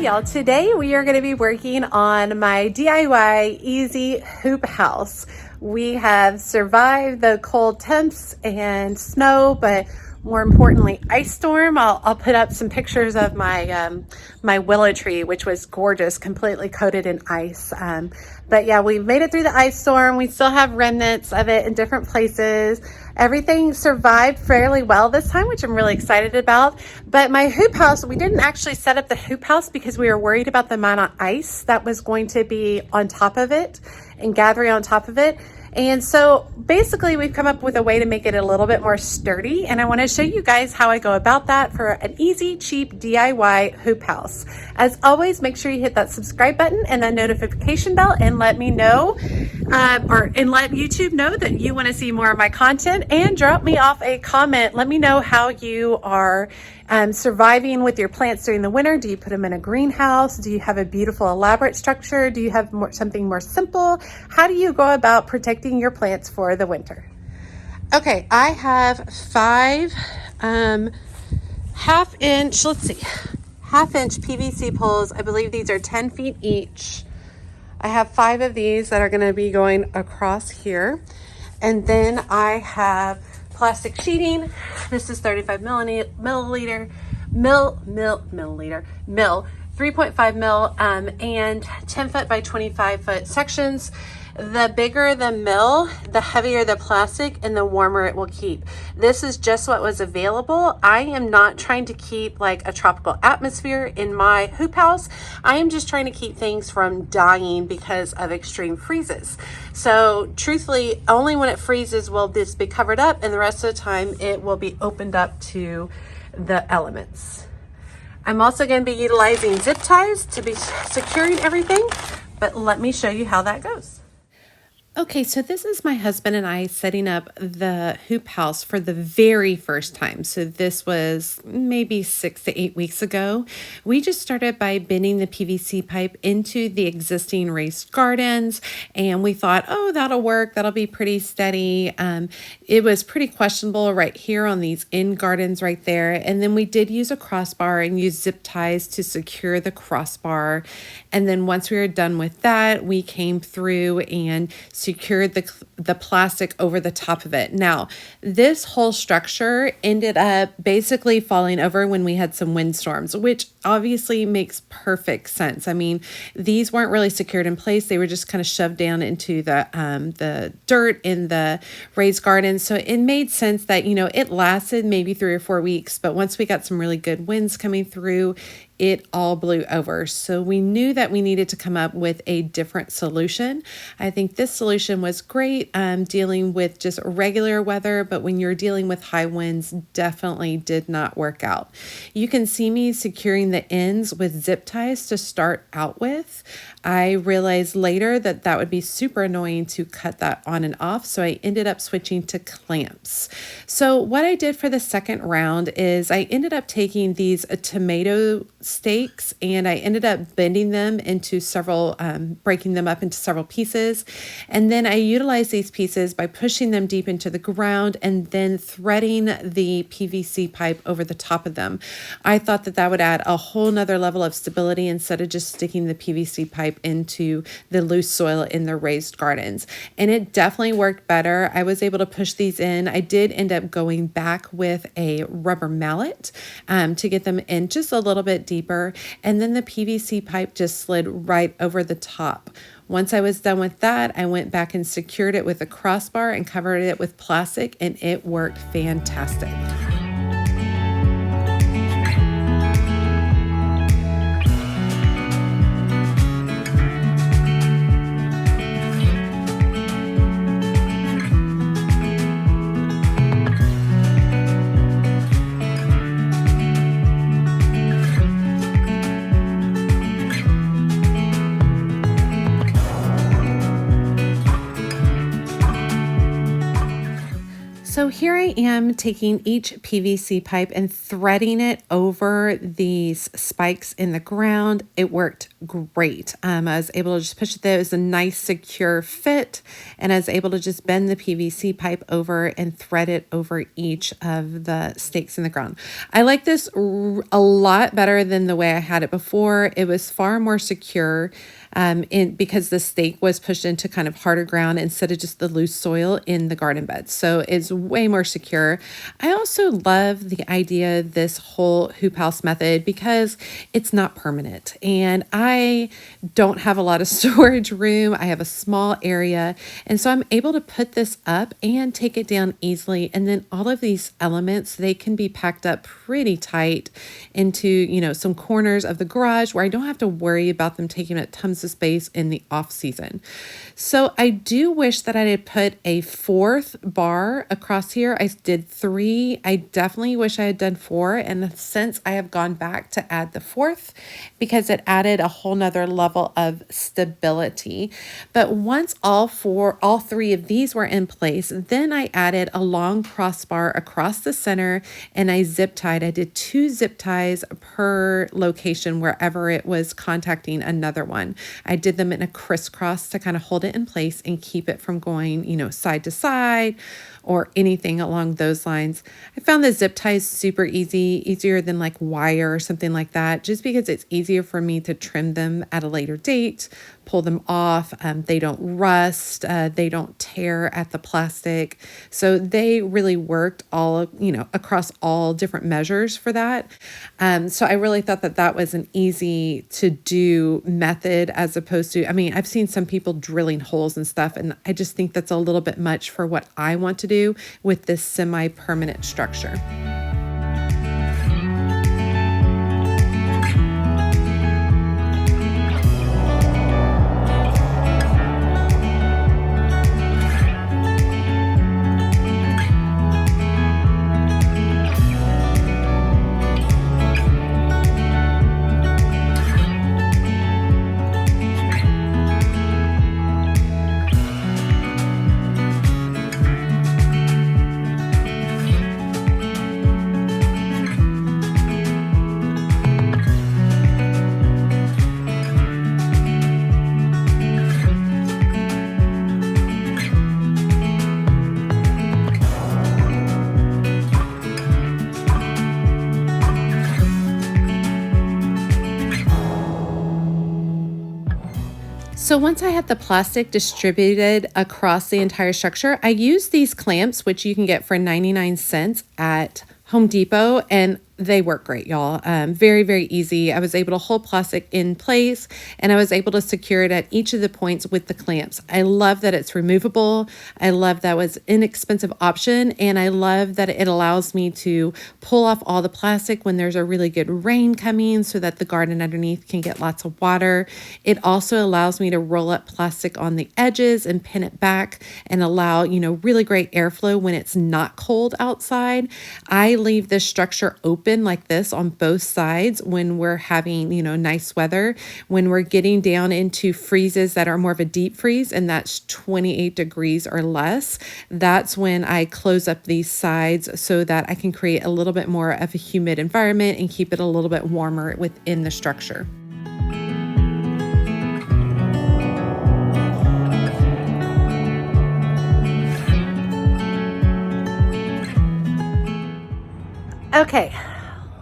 Hey y'all, today we are going to be working on my DIY easy hoop house. We have survived the cold temps and snow, but more importantly, ice storm. I'll put up some pictures of my my willow tree, which was gorgeous, completely coated in ice. But yeah, we've made it through the ice storm. We still have remnants of it in different places. Everything survived fairly well this time, which I'm really excited about. But my hoop house, we didn't actually set up the hoop house because we were worried about the amount of ice that was going to be on top of it and gathering on top of it. And so basically we've come up with a way to make it a little bit more sturdy. And I want to show you guys how I go about that for an easy, cheap DIY hoop house. As always, make sure you hit that subscribe button and that notification bell and let me know, and let YouTube know that you want to see more of my content, and drop me off a comment. Let me know how you are surviving with your plants during the winter. Do you put them in a greenhouse? Do you have a beautiful elaborate structure? Do you have something more simple? How do you go about protecting your plants for the winter? Okay, I have 5 half-inch PVC poles. I believe these are 10 feet each. I have 5 of these that are going to be going across here. And then I have plastic sheeting. This is 35 milliliter, 3.5 mil, and 10 foot by 25 foot sections. The bigger the mill, the heavier the plastic and the warmer it will keep. This is just what was available. I am not trying to keep like a tropical atmosphere in my hoop house. I am just trying to keep things from dying because of extreme freezes. So truthfully, only when it freezes will this be covered up, and the rest of the time it will be opened up to the elements. I'm also going to be utilizing zip ties to be securing everything, but let me show you how that goes. Okay, so this is my husband and I setting up the hoop house for the very first time. So this was maybe 6 to 8 weeks ago. We just started by bending the PVC pipe into the existing raised gardens, and we thought, oh, that'll work. That'll be pretty steady. It was pretty questionable right here on these end gardens right there. And then we did use a crossbar and use zip ties to secure the crossbar. And then once we were done with that, we came through and secured the plastic over the top of it. Now, this whole structure ended up basically falling over when we had some windstorms, which obviously makes perfect sense. I mean, these weren't really secured in place. They were just kind of shoved down into the dirt in the raised garden. So it made sense that, you know, it lasted maybe 3 or 4 weeks, but once we got some really good winds coming through, it all blew over. So we knew that we needed to come up with a different solution. I think this solution was great dealing with just regular weather, but when you're dealing with high winds, definitely did not work out. You can see me securing the ends with zip ties to start out with. I realized later that that would be super annoying to cut that on and off, so I ended up switching to clamps. So what I did for the second round is I ended up taking these tomato stakes and I ended up bending them into several, breaking them up into several pieces. And then I utilized these pieces by pushing them deep into the ground and then threading the PVC pipe over the top of them. I thought that that would add a whole nother level of stability instead of just sticking the PVC pipe into the loose soil in the raised gardens. And it definitely worked better. I was able to push these in. I did end up going back with a rubber mallet to get them in just a little bit deeper. And then the PVC pipe just slid right over the top. Once I was done with that, I went back and secured it with a crossbar and covered it with plastic, and it worked fantastic. So here I am taking each PVC pipe and threading it over these spikes in the ground. It worked great. I was able to just push it there. It was a nice secure fit, and I was able to just bend the PVC pipe over and thread it over each of the stakes in the ground. I like this a lot better than the way I had it before. It was far more secure. Because the stake was pushed into kind of harder ground instead of just the loose soil in the garden bed. So it's way more secure. I also love the idea of this whole hoop house method because it's not permanent. And I don't have a lot of storage room. I have a small area. And so I'm able to put this up and take it down easily. And then all of these elements, they can be packed up pretty tight into, some corners of the garage where I don't have to worry about them taking up tons of space in the off season. So I do wish that I had put a fourth bar across here. I did 3. I definitely wish I had done 4. And since I have gone back to add the 4th because it added a whole nother level of stability. But once all 3 of these were in place, then I added a long crossbar across the center and I zip tied. I did 2 zip ties per location wherever it was contacting another one. I did them in a crisscross to kind of hold it in place and keep it from going, side to side or anything along those lines. I found the zip ties super easier than like wire or something like that, just because it's easier for me to trim them at a later date, pull them off. They don't rust, they don't tear at the plastic. So they really worked all, across all different measures for that. So I really thought that that was an easy to do method as opposed to, I've seen some people drilling holes and stuff, and I just think that's a little bit much for what I want to do with this semi-permanent structure. So once I had the plastic distributed across the entire structure, I used these clamps, which you can get for 99 cents at Home Depot, and they work great, y'all. Very, very easy. I was able to hold plastic in place and I was able to secure it at each of the points with the clamps. I love that it's removable. I love that it was an inexpensive option. And I love that it allows me to pull off all the plastic when there's a really good rain coming so that the garden underneath can get lots of water. It also allows me to roll up plastic on the edges and pin it back and allow, really great airflow when it's not cold outside. I leave this structure open like this on both sides when we're having, nice weather. When we're getting down into freezes that are more of a deep freeze, and that's 28 degrees or less, that's when I close up these sides so that I can create a little bit more of a humid environment and keep it a little bit warmer within the structure. Okay,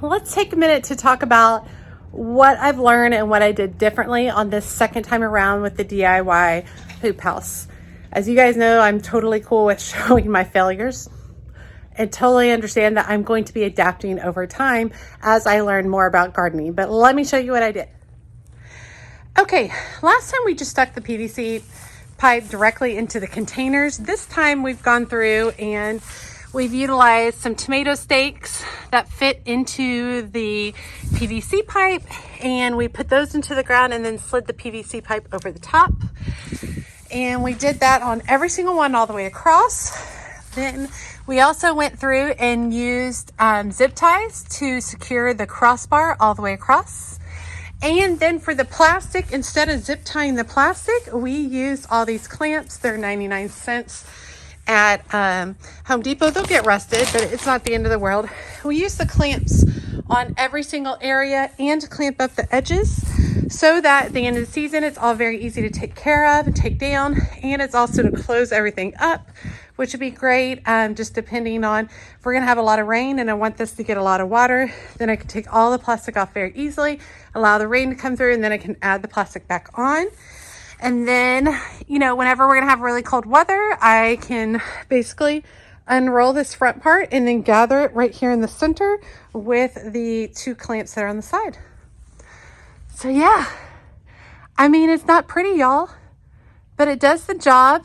let's take a minute to talk about what I've learned and what I did differently on this second time around with the DIY hoop house. As you guys know, I'm totally cool with showing my failures and totally understand that I'm going to be adapting over time as I learn more about gardening. But let me show you what I did. Okay, last time we just stuck the PVC pipe directly into the containers. This time we've gone through and we've utilized some tomato stakes that fit into the PVC pipe, and we put those into the ground and then slid the PVC pipe over the top. And we did that on every single one all the way across. Then we also went through and used zip ties to secure the crossbar all the way across. And then for the plastic, instead of zip tying the plastic, we used all these clamps. They're 99 cents. at Home Depot. They'll get rusted, but it's not the end of the world. We use the clamps on every single area and to clamp up the edges so that at the end of the season, it's all very easy to take care of and take down. And it's also to close everything up, which would be great. Just depending on if we're gonna have a lot of rain and I want this to get a lot of water, then I can take all the plastic off very easily, allow the rain to come through, and then I can add the plastic back on. And then, you know, whenever we're gonna have really cold weather, I can basically unroll this front part and then gather it right here in the center with the 2 clamps that are on the side. So yeah, I mean, it's not pretty, y'all, but it does the job.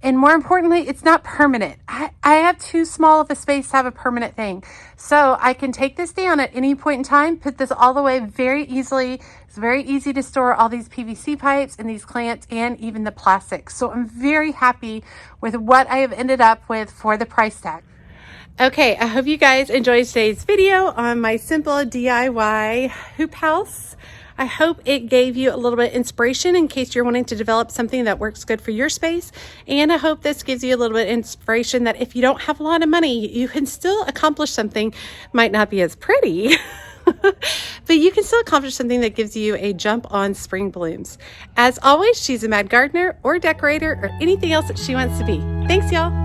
And more importantly, it's not permanent. I have too small of a space to have a permanent thing. So I can take this down at any point in time, put this all the way very easily. It's very easy to store all these PVC pipes and these clamps and even the plastic. So I'm very happy with what I have ended up with for the price tag. Okay, I hope you guys enjoyed today's video on my simple DIY hoop house. I hope it gave you a little bit of inspiration in case you're wanting to develop something that works good for your space. And I hope this gives you a little bit of inspiration that if you don't have a lot of money, you can still accomplish something. Might not be as pretty, but you can still accomplish something that gives you a jump on spring blooms. As always, she's a mad gardener or decorator or anything else that she wants to be. Thanks, y'all.